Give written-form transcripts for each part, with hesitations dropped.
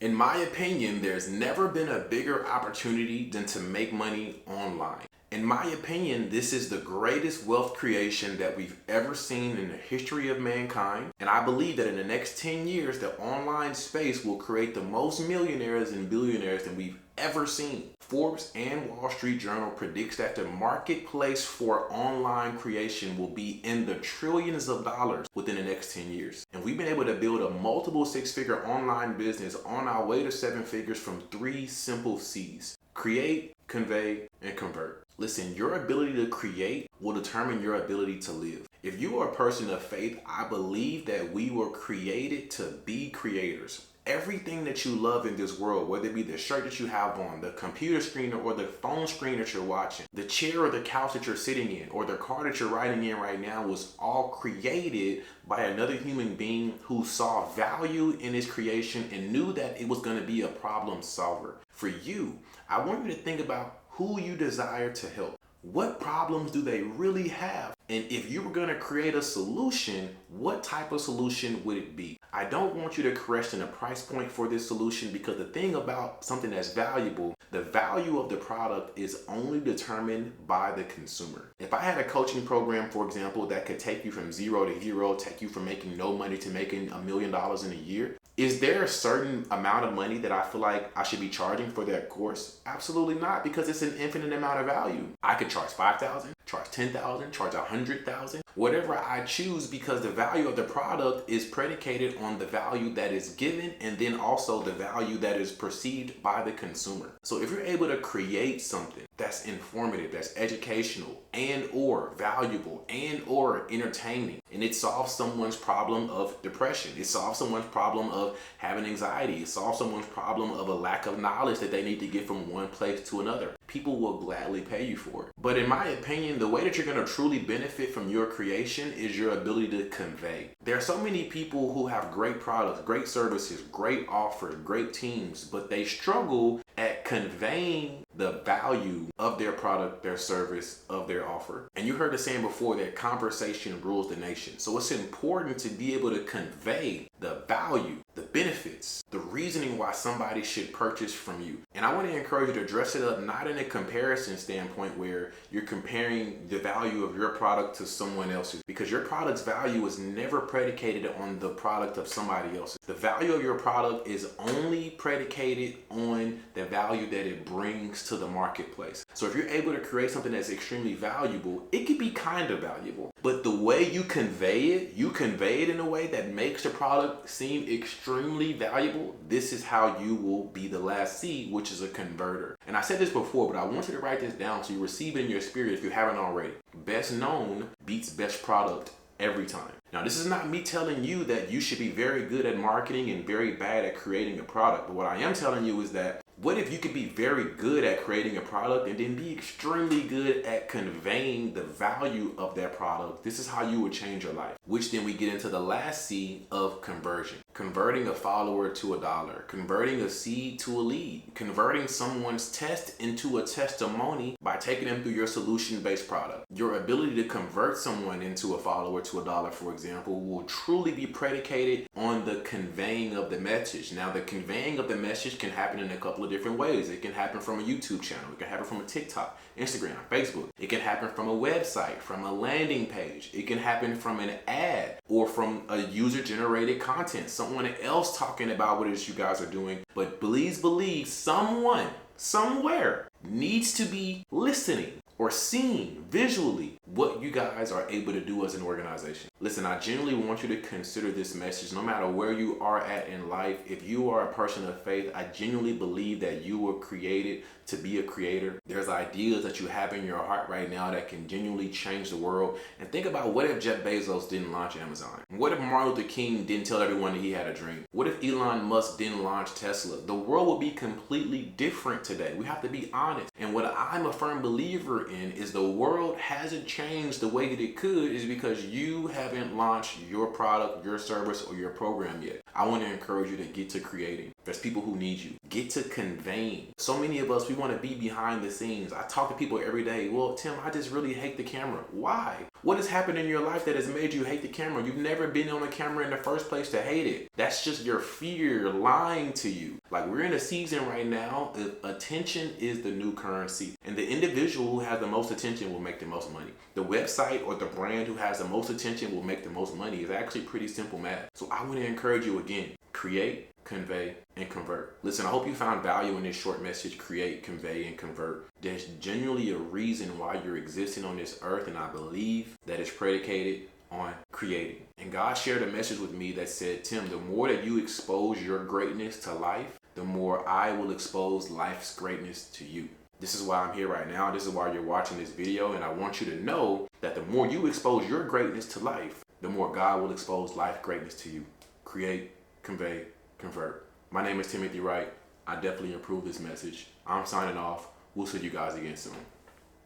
In my opinion, there's never been a bigger opportunity than to make money online. In my opinion, this is the greatest wealth creation that we've ever seen in the history of mankind. And I believe that in the next 10 years, the online space will create the most millionaires and billionaires than we've ever seen. Forbes and Wall Street Journal predicts that the marketplace for online creation will be in the trillions of dollars within the next 10 years. And we've been able to build a multiple six-figure online business on our way to seven figures from 3 simple C's: create, convey, and convert. Listen, your ability to create will determine your ability to live. If you are a person of faith, I believe that we were created to be creators. Everything that you love in this world, whether it be the shirt that you have on, the computer screen or the phone screen that you're watching, the chair or the couch that you're sitting in, or the car that you're riding in right now, was all created by another human being who saw value in his creation and knew that it was going to be a problem solver. For you, I want you to think about who you desire to help. What problems do they really have? And if you were going to create a solution, what type of solution would it be? I don't want you to question the price point for this solution, because the thing about something that's valuable, the value of the product is only determined by the consumer. If I had a coaching program, for example, that could take you from 0 to hero, take you from making no money to making $1 million in a year, is there a certain amount of money that I feel like I should be charging for that course? Absolutely not, because it's an infinite amount of value. I could charge $5,000, charge $10,000, charge $100,000, whatever I choose, because the value of the product is predicated on the value that is given and then also the value that is perceived by the consumer. So if you're able to create something that's informative, that's educational, and or valuable, and or entertaining, and it solves someone's problem of depression, it solves someone's problem of having anxiety, it solves someone's problem of a lack of knowledge that they need to get from one place to another, people will gladly pay you for it. But in my opinion, the way that you're going to truly benefit from your creation is your ability to convey. There are so many people who have great products, great services, great offers, great teams, but they struggle at conveying the value of their product, their service, of their offer. And you heard the saying before that conversation rules the nation. So it's important to be able to convey the value, the benefits, the reasoning why somebody should purchase from you. And I want to encourage you to dress it up not in a comparison standpoint where you're comparing the value of your product to someone else's, because your product's value is never predicated on the product of somebody else's. The value of your product is only predicated on the value that it brings to the marketplace. So if you're able to create something that's extremely valuable, it could be kind of valuable, but the way you convey it in a way that makes the product seem extremely valuable. This is how you will be the last C, which is a converter. And I said this before, but I want you to write this down so you receive it in your spirit if you haven't already. Best known beats best product every time. Now, this is not me telling you that you should be very good at marketing and very bad at creating a product. But what I am telling you is that what if you could be very good at creating a product and then be extremely good at conveying the value of that product? This is how you would change your life, which then we get into the last C of conversion. Converting a follower to $1, converting a seed to a lead, converting someone's test into a testimony by taking them through your solution-based product. Your ability to convert someone into a follower to $1, for example, will truly be predicated on the conveying of the message. Now, the conveying of the message can happen in a couple of different ways. It can happen from a YouTube channel. It can happen from a TikTok, Instagram, Facebook. It can happen from a website, from a landing page. It can happen from an ad or from a user-generated content, someone else talking about what it is you guys are doing. But please believe someone, somewhere, needs to be listening or seeing visually what you guys are able to do as an organization. Listen, I genuinely want you to consider this message no matter where you are at in life. If you are a person of faith, I genuinely believe that you were created to be a creator. There's ideas that you have in your heart right now that can genuinely change the world. And think about, what if Jeff Bezos didn't launch Amazon? What if Martin Luther King didn't tell everyone that he had a dream? What if Elon Musk didn't launch Tesla? The world would be completely different today. We have to be honest. And what I'm a firm believer in is the world hasn't changed the way that it could is because you haven't launched your product, your service, or your program yet. I want to encourage you to get to creating. There's people who need you. Get to conveying. So many of us, we want to be behind the scenes. I talk to people every day. Well, Tim, I just really hate the camera. Why? What has happened in your life that has made you hate the camera? You've never been on a camera in the first place to hate it. That's just your fear lying to you. Like, we're in a season right now, attention is the new currency. And the individual who has the most attention will make the most money. The website or the brand who has the most attention will make the most money. It's actually pretty simple math. So I want to encourage you again, create, convey, and convert. Listen, I hope you found value in this short message, create, convey, and convert. There's genuinely a reason why you're existing on this earth, and I believe that it's predicated on creating. And God shared a message with me that said, Tim, the more that you expose your greatness to life, the more I will expose life's greatness to you. This is why I'm here right now. This is why you're watching this video. And I want you to know that the more you expose your greatness to life, the more God will expose life's greatness to you. Create, convey, convert. My name is Timothy Wright. I definitely approve this message. I'm signing off. We'll see you guys again soon.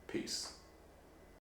Peace.